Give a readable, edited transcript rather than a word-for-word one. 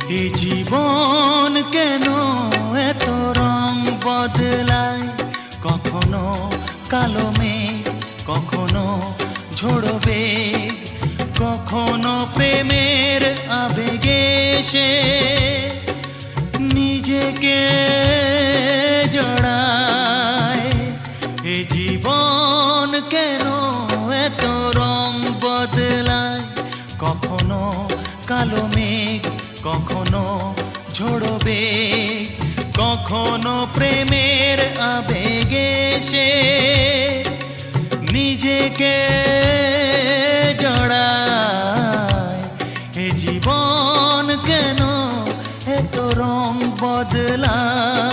এ জীবন কেন এত রং বদলায়, কখনো কালো মেঘ, কখনো ঝোড়ো বেগ, কখনো প্রেমের আবেগে সে নিজেকে জড়ায়। এ জীবন কেন এত রং বদলায়, কখনো কালো মেঘ, কখনো ঝোড়ো বেগ, কখনো প্রেমের আবেগে সে নিজেকে জড়ায়। এ জীবন কেন এত রং বদলায়।